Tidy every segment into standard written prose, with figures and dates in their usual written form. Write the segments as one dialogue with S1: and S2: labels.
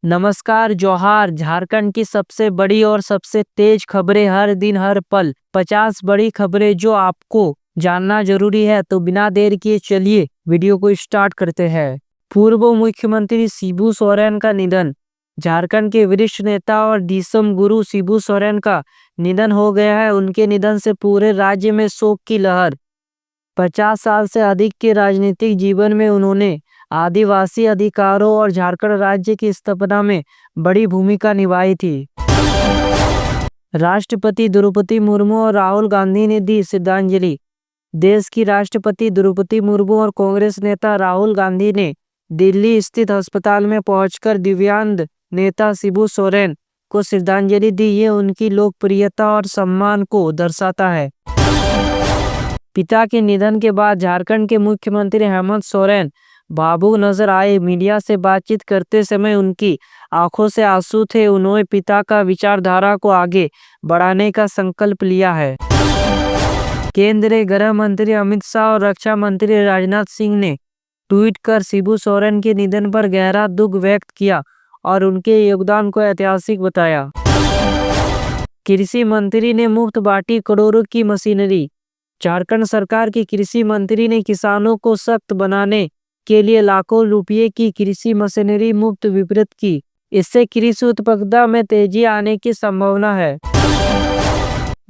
S1: नमस्कार जोहार। झारखंड की सबसे बड़ी और सबसे तेज खबरें हर दिन हर पल। 50 बड़ी खबरें जो आपको जानना जरूरी है, तो बिना देर किए चलिए वीडियो को स्टार्ट करते हैं। पूर्व मुख्यमंत्री शिबू सोरेन का निधन। झारखंड के वरिष्ठ नेता और दिसम गुरु शिबू सोरेन का निधन हो गया है। उनके निधन से पूरे राज्य में शोक की लहर। 50 साल से अधिक के राजनीतिक जीवन में उन्होंने आदिवासी अधिकारों और झारखंड राज्य की स्थापना में बड़ी भूमिका निभाई थी। राष्ट्रपति द्रौपदी मुर्मू और राहुल गांधी ने दी श्रद्धांजलि। देश की राष्ट्रपति द्रौपदी मुर्मू और कांग्रेस नेता राहुल गांधी ने दिल्ली स्थित अस्पताल में पहुंचकर दिव्यांग नेता शिबू सोरेन को श्रद्धांजलि दी। ये उनकी लोकप्रियता और सम्मान को दर्शाता है। पिता के निधन के बाद झारखंड के मुख्यमंत्री हेमंत सोरेन भावुक नजर आए। मीडिया से बातचीत करते समय उनकी आंखों से आंसू थे। उन्होंने पिता का विचारधारा को आगे बढ़ाने का संकल्प लिया है। केंद्रीय गृह मंत्री अमित शाह और रक्षा मंत्री राजनाथ सिंह ने ट्वीट कर शिबू सोरेन के निधन पर गहरा दुख व्यक्त किया और उनके योगदान को ऐतिहासिक बताया। कृषि मंत्री ने मुफ्त बांटी करोड़ों की मशीनरी। झारखंड सरकार की कृषि मंत्री ने किसानों को सशक्त बनाने के लिए लाखों रुपए की कृषि मशीनरी मुफ्त वितरित की। इससे कृषि उत्पादकता में तेजी आने की संभावना है।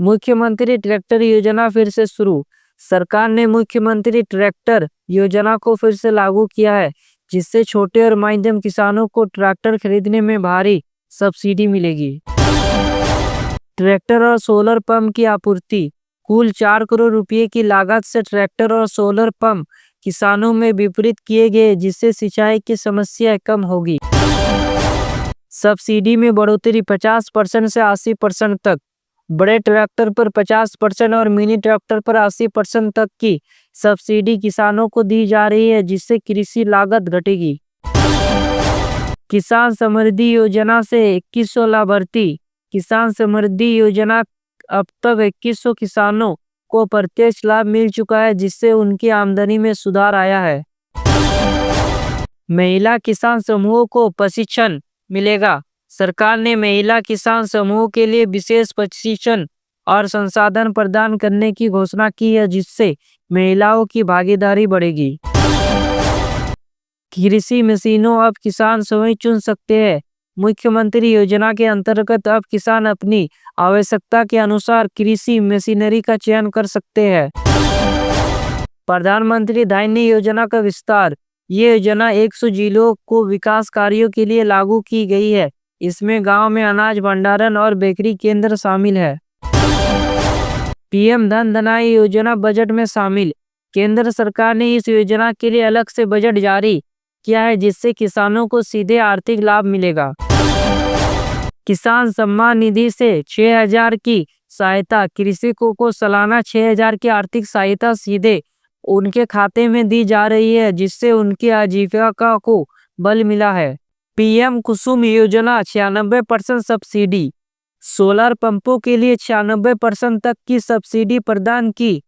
S1: मुख्यमंत्री ट्रैक्टर योजना फिर से शुरू। सरकार ने मुख्यमंत्री ट्रैक्टर योजना को फिर से लागू किया है, जिससे छोटे और मध्यम किसानों को ट्रैक्टर खरीदने में भारी सब्सिडी मिलेगी। ट्रैक्टर और सोलर पंप की आपूर्ति। कुल 4 करोड़ रुपए की लागत से ट्रैक्टर और सोलर पंप किसानों में वितरित किए गए, जिससे सिंचाई की समस्या कम होगी। सब्सिडी में बढ़ोतरी 50% से 80% तक। बड़े ट्रैक्टर पर 50% और मिनी ट्रैक्टर पर 80% तक की सब्सिडी किसानों को दी जा रही है, जिससे कृषि लागत घटेगी। किसान समृद्धि योजना से 2100 लाभार्थी। किसान समृद्धि योजना अब तक 2100 किसानों को प्रत्यक्ष लाभ मिल चुका है, जिससे उनकी आमदनी में सुधार आया है। महिला किसान समूहों को प्रशिक्षण मिलेगा। सरकार ने महिला किसान समूह के लिए विशेष प्रशिक्षण और संसाधन प्रदान करने की घोषणा की है, जिससे महिलाओं की भागीदारी बढ़ेगी। कृषि मशीनों अब किसान स्वयं चुन सकते हैं। मुख्यमंत्री योजना के अंतर्गत अब किसान अपनी आवश्यकता के अनुसार कृषि मशीनरी का चयन कर सकते हैं। प्रधानमंत्री धान्य योजना का विस्तार। ये योजना 100 जिलों को विकास कार्यों के लिए लागू की गई है। इसमें गांव में अनाज भंडारण और बेकरी केंद्र शामिल है। पीएम धन धनाई योजना बजट में शामिल। केंद्र सरकार ने इस योजना के लिए अलग से बजट जारी किया है, जिससे किसानों को सीधे आर्थिक लाभ मिलेगा। किसान सम्मान निधि से 6000 की सहायता। कृषकों को सालाना 6000 की आर्थिक सहायता सीधे उनके खाते में दी जा रही है, जिससे उनकी आजीविका को बल मिला है। पीएम कुसुम योजना 96% सब्सिडी। सोलर पंपों के लिए 96% तक की सब्सिडी प्रदान की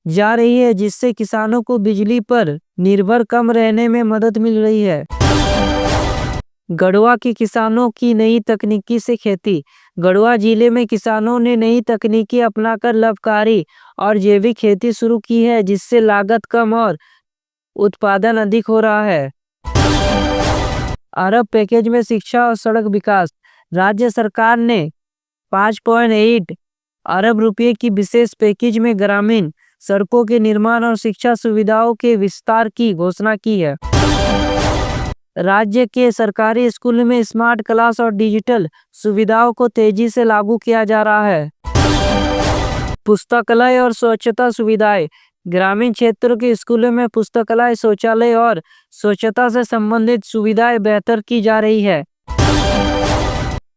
S1: जा रही है, जिससे किसानों को बिजली पर निर्भर कम रहने में मदद मिल रही है। गढ़वा के किसानों की नई तकनीकी से खेती। गढ़वा जिले में किसानों ने नई तकनीकी अपनाकर लाभकारी और जैविक खेती शुरू की है, जिससे लागत कम और उत्पादन अधिक हो रहा है। अरब पैकेज में शिक्षा और सड़क विकास। राज्य सरकार ने 5.8 अरब रुपए की विशेष पैकेज में ग्रामीण सड़कों के निर्माण और शिक्षा सुविधाओं के विस्तार की घोषणा की है। राज्य के सरकारी स्कूल में स्मार्ट क्लास और डिजिटल सुविधाओं को तेजी से लागू किया जा रहा है। पुस्तकालय और स्वच्छता सुविधाएं। ग्रामीण क्षेत्रों के स्कूलों में पुस्तकालय, शौचालय और स्वच्छता से संबंधित सुविधाएं बेहतर की जा रही है।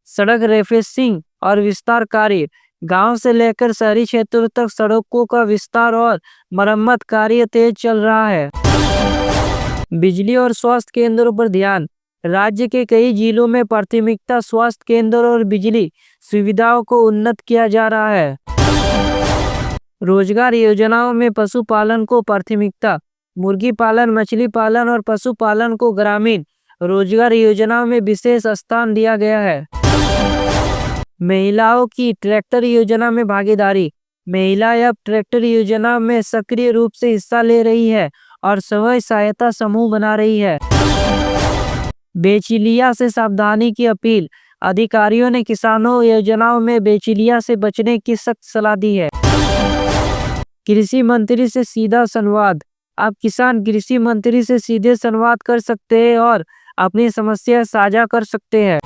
S1: सड़क रिफेसिंग और विस्तार कार्य। गांव से लेकर शहरी क्षेत्रों तक सड़कों का विस्तार और मरम्मत कार्य तेज चल रहा है। बिजली और स्वास्थ्य केंद्रों पर ध्यान। राज्य के कई जिलों में प्राथमिकता स्वास्थ्य केंद्र और बिजली सुविधाओं को उन्नत किया जा रहा है। रोजगार योजनाओं में पशुपालन को प्राथमिकता। मुर्गी पालन, मछली पालन और पशुपालन को ग्रामीण रोजगार योजनाओं में विशेष स्थान दिया गया है। महिलाओं की ट्रैक्टर योजना में भागीदारी। महिला अब ट्रैक्टर योजना में सक्रिय रूप से हिस्सा ले रही है और स्वयं सहायता समूह बना रही है। बेचिलिया से सावधानी की अपील। अधिकारियों ने किसानों योजनाओं में बेचिलिया से बचने की सख्त सलाह दी है। कृषि मंत्री से सीधा संवाद। अब किसान कृषि मंत्री से सीधे संवाद कर सकते हैं और अपनी समस्या साझा कर सकते हैं।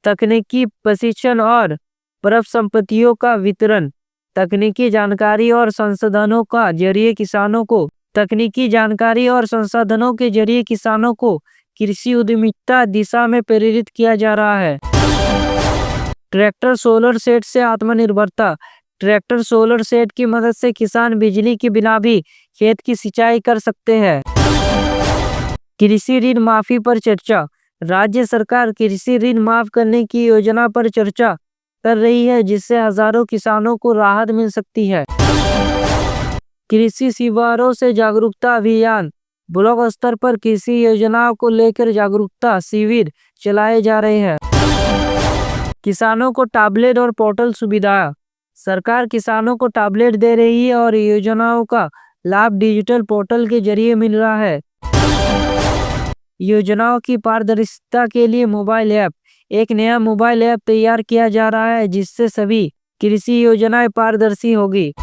S1: तकनीकी प्रशिक्षण और परिसंपत्तियों का वितरण। तकनीकी जानकारी और संसाधनों का जरिए किसानों को कृषि उद्यमिता दिशा में प्रेरित किया जा रहा है। ट्रैक्टर सोलर सेट से आत्मनिर्भरता। ट्रैक्टर सोलर सेट की मदद से किसान बिजली के बिना भी खेत की सिंचाई कर सकते हैं। कृषि ऋण माफी पर चर्चा। राज्य सरकार कृषि ऋण माफ करने की योजना पर चर्चा कर रही है, जिससे हजारों किसानों को राहत मिल सकती है। कृषि शिविरों से जागरूकता अभियान। ब्लॉक स्तर पर कृषि योजनाओं को लेकर जागरूकता शिविर चलाए जा रहे हैं। किसानों को टैबलेट और पोर्टल सुविधा। सरकार किसानों को टैबलेट दे रही है और योजनाओं का लाभ डिजिटल पोर्टल के जरिए मिल रहा है। योजनाओं की पारदर्शिता के लिए मोबाइल ऐप। एक नया मोबाइल ऐप तैयार किया जा रहा है, जिससे सभी कृषि योजनाएं पारदर्शी होगी।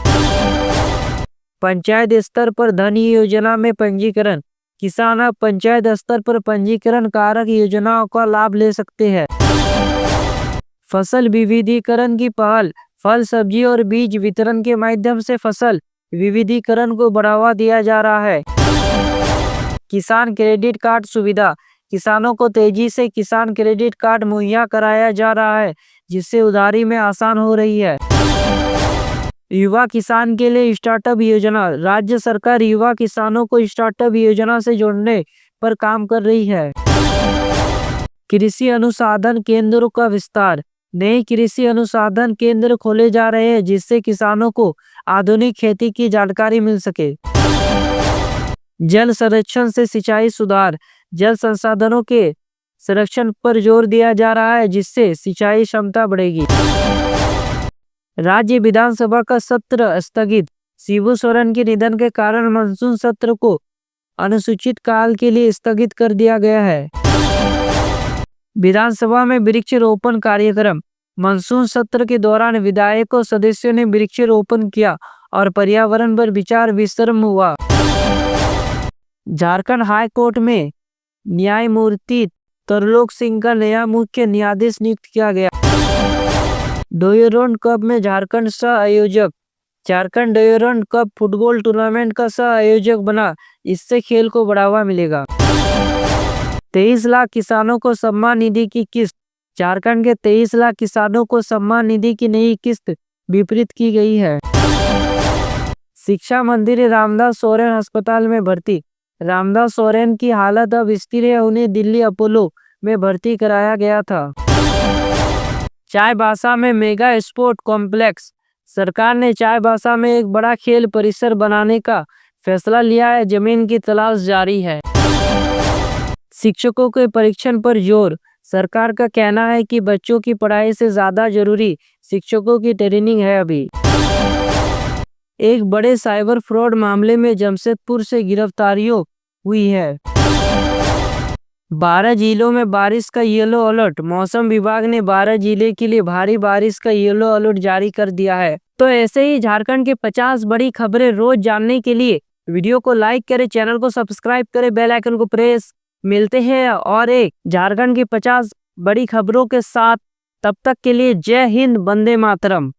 S1: पंचायत स्तर पर धन योजना में पंजीकरण। किसान अब पंचायत स्तर पर पंजीकरण कारक योजनाओं का लाभ ले सकते हैं। फसल विविधीकरण की पहल। फल, सब्जी और बीज वितरण के माध्यम से फसल विविधीकरण को बढ़ावा दिया जा रहा है। किसान क्रेडिट कार्ड सुविधा। किसानों को तेजी से किसान क्रेडिट कार्ड मुहैया कराया जा रहा है, जिससे उधारी में आसान हो रही है। युवा किसान के लिए स्टार्टअप योजना। राज्य सरकार युवा किसानों को स्टार्टअप योजना से जोड़ने पर काम कर रही है। कृषि अनुसंधान केंद्रों का विस्तार। नए कृषि अनुसंधान केंद्र खोले जा रहे हैं, जिससे किसानों को आधुनिक खेती की जानकारी मिल सके। जल संरक्षण से सिंचाई सुधार। जल संसाधनों के संरक्षण पर जोर दिया जा रहा है, जिससे सिंचाई क्षमता बढ़ेगी। राज्य विधानसभा का सत्र स्थगित। शिबू सोरेन के निधन के कारण मानसून सत्र को अनिश्चित काल के लिए स्थगित कर दिया गया है। विधानसभा में वृक्षारोपण कार्यक्रम। मानसून सत्र के दौरान विधायकों सदस्यों ने वृक्षारोपण किया और पर्यावरण पर विचार विमर्श हुआ। झारखंड हाई कोर्ट में न्यायमूर्ति तरलोक सिंह का नया मुख्य न्यायाधीश नियुक्त किया गया। ड्यूरंड कप में झारखंड सह आयोजक। Jharkhand Durand cup football tournament का सह आयोजक बना। इससे खेल को बढ़ावा मिलेगा। 23 लाख किसानों को सम्मान निधि की किस्त। झारखंड के 23 लाख किसानों को सम्मान निधि की नई किस्त वितरित की गई है। शिक्षा मंत्री रामदास सोरेन अस्पताल में भर्ती। रामदास सोरेन की हालत अब स्थिर है, उन्हें दिल्ली अपोलो में भर्ती कराया गया था। चाईबासा में मेगा स्पोर्ट कॉम्प्लेक्स। सरकार ने चाईबासा में एक बड़ा खेल परिसर बनाने का फैसला लिया है। जमीन की तलाश जारी है। शिक्षकों के परीक्षण पर जोर। सरकार का कहना है कि बच्चों की पढ़ाई से ज्यादा जरूरी शिक्षकों की ट्रेनिंग है। अभी एक बड़े साइबर फ्रॉड मामले में जमशेदपुर से गिरफ्तारियों हुई है। 12 जिलों में बारिश का येलो अलर्ट। मौसम विभाग ने 12 जिले के लिए भारी बारिश का येलो अलर्ट जारी कर दिया है। तो ऐसे ही झारखंड के 50 बड़ी खबरें रोज जानने के लिए वीडियो को लाइक करें, चैनल को सब्सक्राइब करें, बेल आइकन को प्रेस। मिलते हैं और एक झारखंड की 50 बड़ी खबरों के साथ। तब तक के लिए जय हिंद, वंदे मातरम।